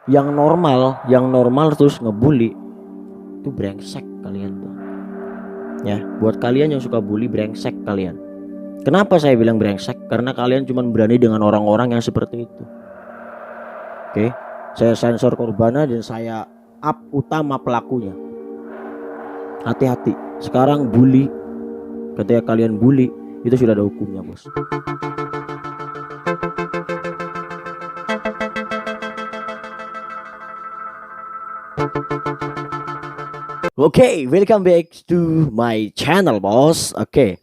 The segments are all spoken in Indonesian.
yang normal terus ngebully, itu brengsek kalian tuh. Ya, buat kalian yang suka bully, brengsek kalian. Kenapa saya bilang brengsek? Karena kalian cuma berani dengan orang-orang yang seperti itu. Oke, saya sensor korbannya dan saya up utama pelakunya. Hati-hati. Sekarang bully, ketika kalian bully itu sudah ada hukumnya, bos. Oke, welcome back to my channel, bos. Oke,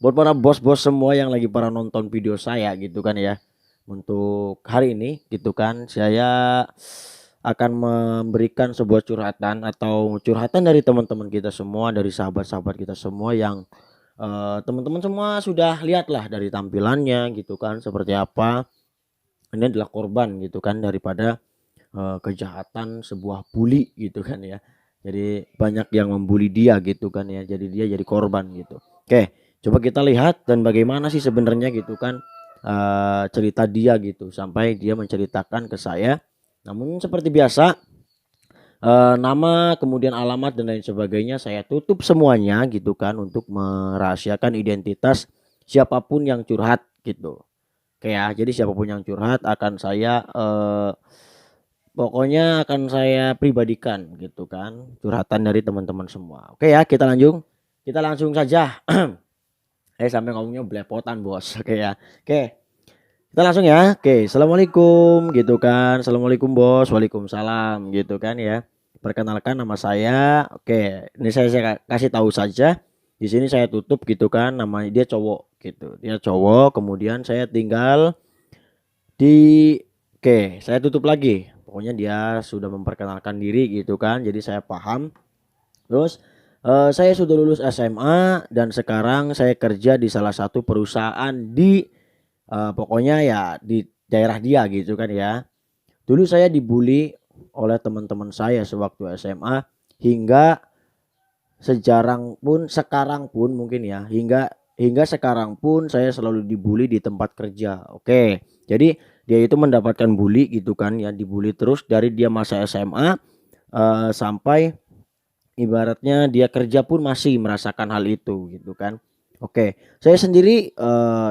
buat para bos-bos semua yang lagi para nonton video saya gitu kan ya. Untuk hari ini gitu kan, saya akan memberikan sebuah curhatan atau curhatan dari teman-teman kita semua, dari sahabat-sahabat kita semua yang teman-teman semua sudah lihat lah dari tampilannya gitu kan seperti apa. Ini adalah korban gitu kan daripada kejahatan sebuah bully gitu kan ya. Jadi banyak yang membuli dia gitu kan ya. Jadi dia jadi korban gitu. Oke, coba kita lihat dan bagaimana sih sebenarnya gitu kan cerita dia gitu sampai dia menceritakan ke saya. Namun seperti biasa nama, kemudian alamat dan lain sebagainya saya tutup semuanya gitu kan untuk merahasiakan identitas siapapun yang curhat gitu. Oke ya, jadi siapapun yang curhat akan saya pokoknya akan saya pribadikan gitu kan curhatan dari teman-teman semua. Oke ya, kita langsung saja. Sampai ngomongnya belepotan, bos. Oke ya. Oke, kita langsung ya. Oke, assalamualaikum gitu kan. Assalamualaikum, bos. Waalaikumsalam gitu kan ya. Perkenalkan nama saya. Oke, ini saya kasih tahu saja. Di sini saya tutup gitu kan. Namanya dia cowok gitu. Dia cowok. Kemudian saya tinggal di. Oke, saya tutup lagi. Pokoknya dia sudah memperkenalkan diri gitu kan. Jadi saya paham. Terus saya sudah lulus SMA dan sekarang saya kerja di salah satu perusahaan di pokoknya ya di daerah dia gitu kan ya. Dulu saya dibully oleh teman-teman saya sewaktu SMA hingga sejarang pun sekarang pun mungkin ya hingga hingga sekarang pun saya selalu dibully di tempat kerja. Oke. Jadi dia itu mendapatkan bully gitu kan ya, dibully terus dari dia masa SMA sampai ibaratnya dia kerja pun masih merasakan hal itu gitu kan. Oke, saya sendiri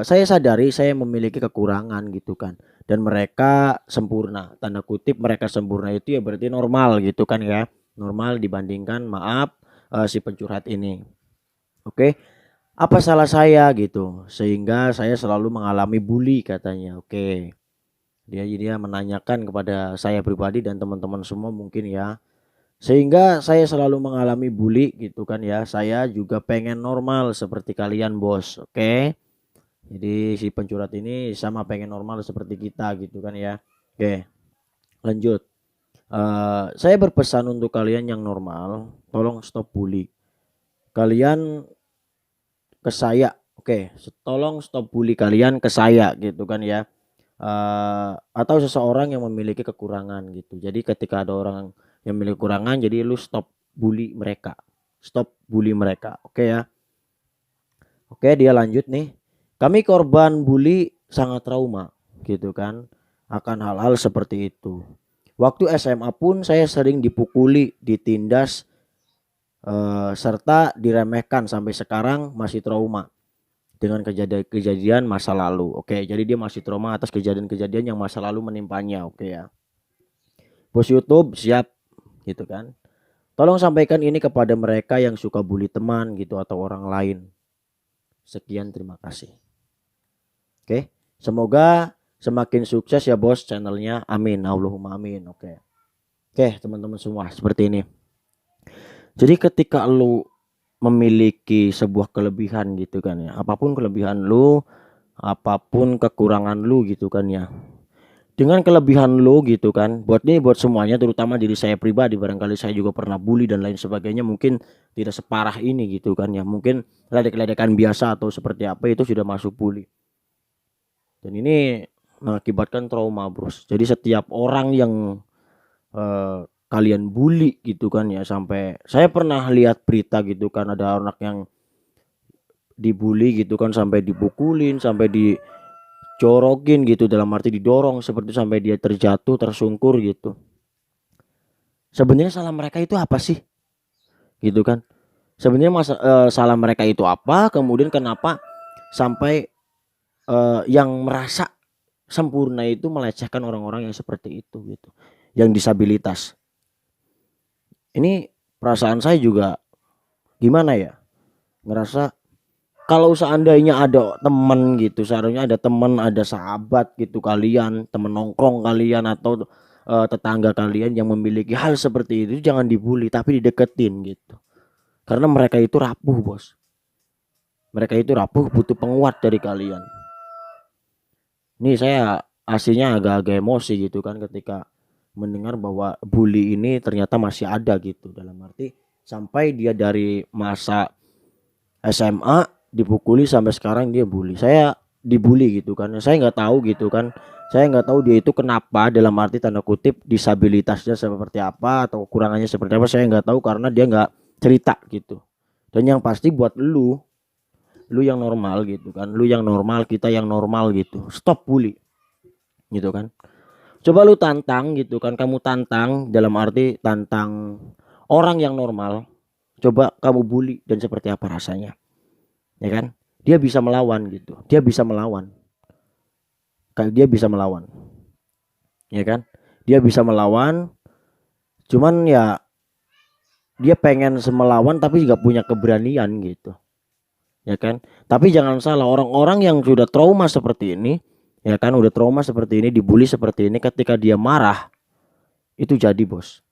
saya sadari saya memiliki kekurangan gitu kan dan mereka sempurna. Tanda kutip mereka sempurna itu ya berarti normal gitu kan ya. Normal dibandingkan maaf si pencurhat ini. Oke, apa salah saya gitu sehingga saya selalu mengalami bully katanya. Oke. Dia menanyakan kepada saya pribadi dan teman-teman semua mungkin ya, sehingga saya selalu mengalami bully gitu kan ya. Saya juga pengen normal seperti kalian, bos. Oke. Jadi si pencurhat ini sama pengen normal seperti kita gitu kan ya. Oke, lanjut. Saya berpesan untuk kalian yang normal, tolong stop bully. Kalian ke saya. Oke, tolong stop bully kalian ke saya gitu kan ya. Atau seseorang yang memiliki kekurangan gitu. Jadi ketika ada orang yang memiliki kekurangan, jadi lu stop bully mereka. Stop bully mereka. Oke ya. Oke, dia lanjut nih. Kami korban bully sangat trauma gitu kan akan hal-hal seperti itu. Waktu SMA pun saya sering dipukuli, ditindas serta diremehkan sampai sekarang masih trauma dengan kejadian-kejadian masa lalu. Oke, jadi dia masih trauma atas kejadian-kejadian yang masa lalu menimpanya. Oke ya. Bos YouTube siap gitu kan. Tolong sampaikan ini kepada mereka yang suka bully teman gitu atau orang lain. Sekian, terima kasih. Oke, semoga semakin sukses ya bos channelnya. Amin. Allahumma amin. Oke. Oke, teman-teman semua seperti ini. Jadi ketika lu memiliki sebuah kelebihan gitu kan ya, apapun kelebihan lu, apapun kekurangan lu gitu kan ya, dengan kelebihan lu gitu kan, buat semuanya terutama diri saya pribadi, barangkali saya juga pernah bully dan lain sebagainya, mungkin tidak separah ini gitu kan ya, mungkin ledek-ledekan biasa atau seperti apa itu sudah masuk bully dan ini mengakibatkan trauma, bros. Jadi setiap orang yang kalian bully gitu kan ya, sampai saya pernah lihat berita gitu kan ada anak yang dibully gitu kan sampai dipukulin, sampai dicorokin gitu, dalam arti didorong seperti sampai dia terjatuh tersungkur gitu. Sebenarnya salah mereka itu apa sih? Gitu kan. Sebenarnya salah mereka itu apa? Kemudian kenapa sampai yang merasa sempurna itu melecehkan orang-orang yang seperti itu gitu. Yang disabilitas. Ini perasaan saya juga gimana ya? Ngerasa kalau seandainya ada teman gitu, seharusnya ada teman, ada sahabat gitu kalian, teman nongkrong kalian atau tetangga kalian yang memiliki hal seperti itu, jangan dibully tapi dideketin gitu. Karena mereka itu rapuh, Bos. Mereka itu rapuh, butuh penguat dari kalian. Ini saya aslinya agak-agak emosi gitu kan ketika mendengar bahwa bully ini ternyata masih ada gitu, dalam arti sampai dia dari masa SMA dipukuli sampai sekarang dia bully. Saya dibully gitu kan. Saya nggak tahu gitu kan. Saya nggak tahu dia itu kenapa, dalam arti tanda kutip disabilitasnya seperti apa atau kurangannya seperti apa. Saya nggak tahu karena dia nggak cerita gitu. Dan yang pasti buat lu yang normal gitu kan, lu yang normal, kita yang normal gitu, stop bully gitu kan. Coba lu tantang gitu kan, kamu tantang dalam arti tantang orang yang normal, coba kamu bully dan seperti apa rasanya, ya kan. Dia bisa melawan gitu, dia bisa melawan, dia bisa melawan, ya kan, dia bisa melawan. Cuman ya dia pengen semelawan tapi juga punya keberanian gitu, ya kan. Tapi jangan salah, orang-orang yang sudah trauma seperti ini, ya kan, udah trauma seperti ini, dibully seperti ini, ketika dia marah itu jadi, Bos.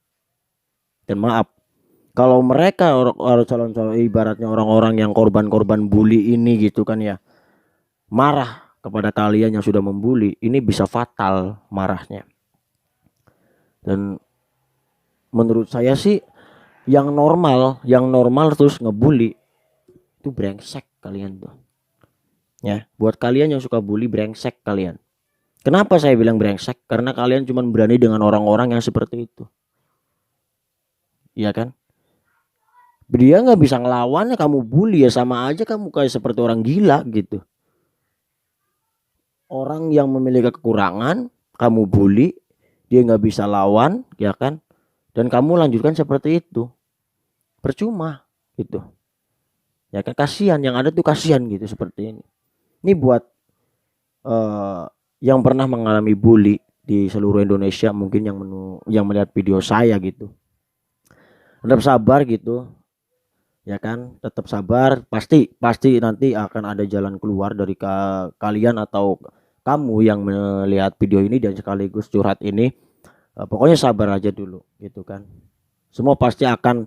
Dan maaf, kalau mereka orang calon-calon ibaratnya orang-orang yang korban-korban bully ini gitu kan ya, marah kepada kalian yang sudah membuli, ini bisa fatal marahnya. Dan menurut saya sih yang normal terus ngebully itu brengsek kalian tuh. Ya, buat kalian yang suka bully, brengsek kalian. Kenapa saya bilang brengsek? Karena kalian cuma berani dengan orang-orang yang seperti itu. Iya kan? Dia nggak bisa ngelawan ya, kamu bully ya sama aja kamu kayak seperti orang gila gitu. Orang yang memiliki kekurangan kamu bully, dia nggak bisa lawan, ya kan? Dan kamu lanjutkan seperti itu, percuma gitu. Ya kan, kasihan, yang ada tuh kasihan gitu seperti ini. Ini buat yang pernah mengalami bully di seluruh Indonesia, mungkin yang melihat video saya gitu, tetap sabar gitu, ya kan, tetap sabar, pasti nanti akan ada jalan keluar dari kalian atau kamu yang melihat video ini dan sekaligus curhat ini. Pokoknya sabar aja dulu gitu kan, semua pasti akan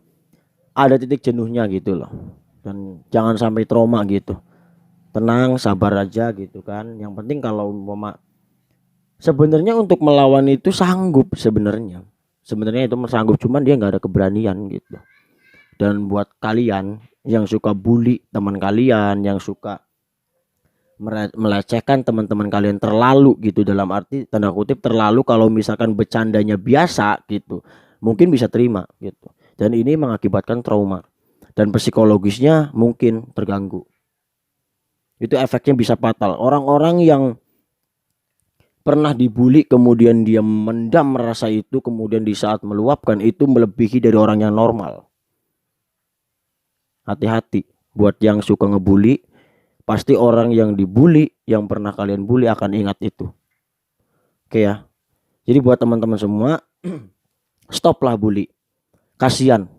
ada titik jenuhnya gitu loh. Dan jangan sampai trauma gitu, tenang, sabar aja gitu kan. Yang penting kalau mama sebenarnya untuk melawan itu sanggup, sebenarnya itu sanggup, cuman dia nggak ada keberanian gitu. Dan buat kalian yang suka bully teman kalian, yang suka melecehkan teman-teman kalian terlalu gitu, dalam arti tanda kutip terlalu, kalau misalkan bercandanya biasa gitu mungkin bisa terima gitu, dan ini mengakibatkan trauma dan psikologisnya mungkin terganggu. Itu efeknya bisa fatal. Orang-orang yang pernah dibully kemudian dia mendam rasa itu, kemudian di saat meluapkan itu melebihi dari orang yang normal. Hati-hati buat yang suka ngebully. Pasti orang yang dibully, yang pernah kalian bully akan ingat itu. Oke ya. Jadi buat teman-teman semua, stoplah bully. Kasihan.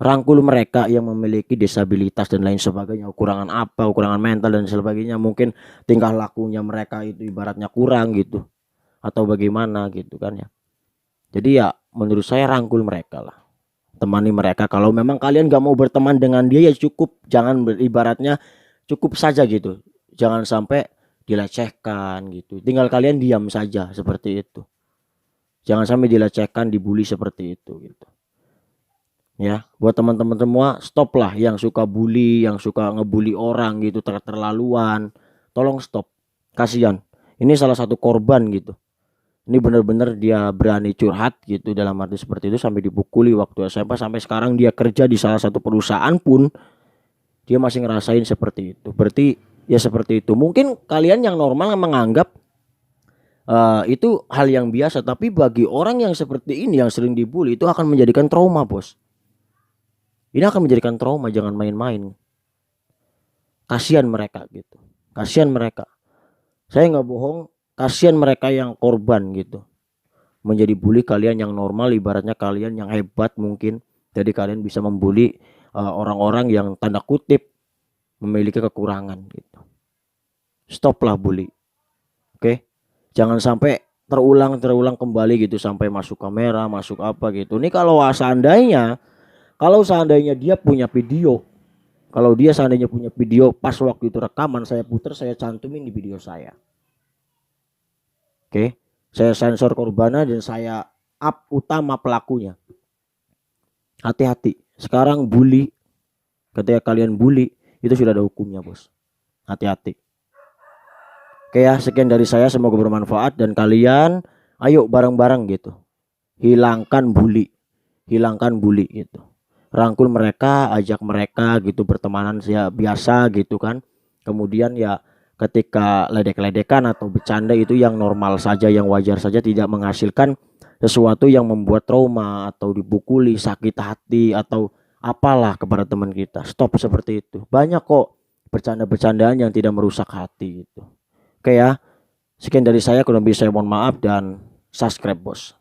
Rangkul mereka yang memiliki disabilitas dan lain sebagainya, kekurangan apa, kekurangan mental dan sebagainya, mungkin tingkah lakunya mereka itu ibaratnya kurang gitu, atau bagaimana gitu kan ya. Jadi ya menurut saya rangkul mereka lah, temani mereka. Kalau memang kalian gak mau berteman dengan dia ya cukup, jangan ibaratnya cukup saja gitu, jangan sampai dilecehkan gitu, tinggal kalian diam saja seperti itu, jangan sampai dilecehkan, dibully seperti itu gitu ya. Buat teman-teman semua, stop lah yang suka bully, yang suka ngebully orang gitu terlaluan, tolong stop, kasihan. Ini salah satu korban gitu, ini benar-benar dia berani curhat gitu, dalam arti seperti itu, sampai dipukuli waktu SMP, sampai sekarang dia kerja di salah satu perusahaan pun dia masih ngerasain seperti itu. Berarti ya seperti itu. Mungkin kalian yang normal menganggap Itu hal yang biasa, tapi bagi orang yang seperti ini yang sering dibully itu akan menjadikan trauma, Bos. Ini akan menjadikan trauma, jangan main-main. Kasihan mereka gitu. Kasihan mereka. Saya nggak bohong, kasihan mereka yang korban gitu. Menjadi bully, kalian yang normal ibaratnya kalian yang hebat mungkin. Jadi kalian bisa membuli orang-orang yang tanda kutip memiliki kekurangan gitu. Stoplah bully. Oke? Jangan sampai terulang kembali gitu sampai masuk kamera, masuk apa gitu. Ini kalau seandainya dia punya video, kalau dia seandainya punya video pas waktu itu rekaman, saya putar, saya cantumin di video saya. Oke, saya sensor korbannya dan saya up utama pelakunya. Hati-hati. Sekarang bully, ketika kalian bully itu sudah ada hukumnya, Bos. Hati-hati. Oke ya, sekian dari saya, semoga bermanfaat dan kalian ayo bareng-bareng gitu. Hilangkan bully gitu. Rangkul mereka, ajak mereka gitu bertemanan ya biasa gitu kan. Kemudian ya ketika ledek-ledekan atau bercanda itu yang normal saja, yang wajar saja, tidak menghasilkan sesuatu yang membuat trauma atau dipukuli, sakit hati atau apalah kepada teman kita. Stop seperti itu. Banyak kok bercanda-bercandaan yang tidak merusak hati itu. Oke ya. Sekian dari saya, kurang lebih saya mohon maaf dan subscribe, Bos.